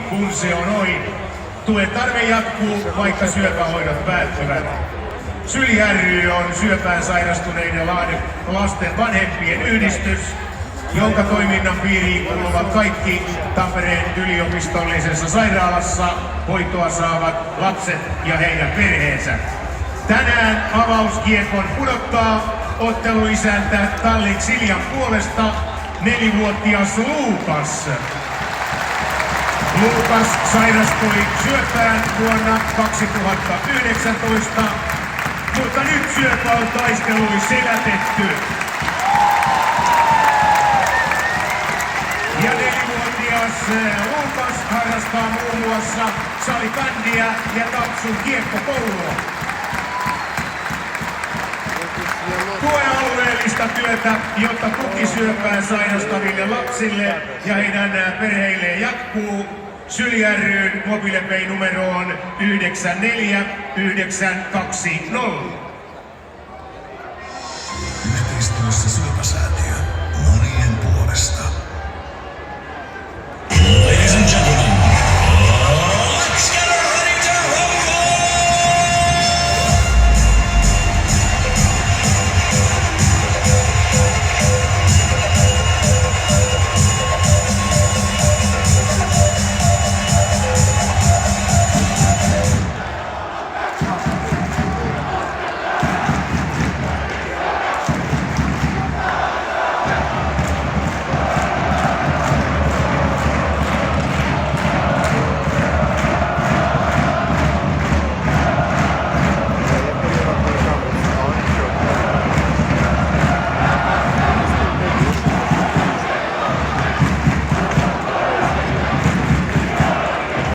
kun se on ohi. Tuen tarve jatkuu, vaikka syöpähoidot päättyvät. Syli ry on syöpään sairastuneiden lasten vanhempien yhdistys, jonka toiminnan piiriin kuuluvat kaikki Tampereen yliopistollisessa sairaalassa hoitoa saavat lapset ja heidän perheensä. Tänään avauskiekon pudottaa otteluisäntä Tallink Siljan puolesta 4-vuotias Luukas. Luukas sairastui syöpään vuonna 2019, mutta nyt syöpä on taisteluin selätetty. Ja 4-vuotias Luukas harrastaa muun muassa salibändiä ja Tapsun kiekkokoulua. Tue alueellista työtä, jotta tuki syöpään sairastaville lapsille ja heidän perheilleen jatkuu. Syli ry:n mobiilepay numeroon 94920.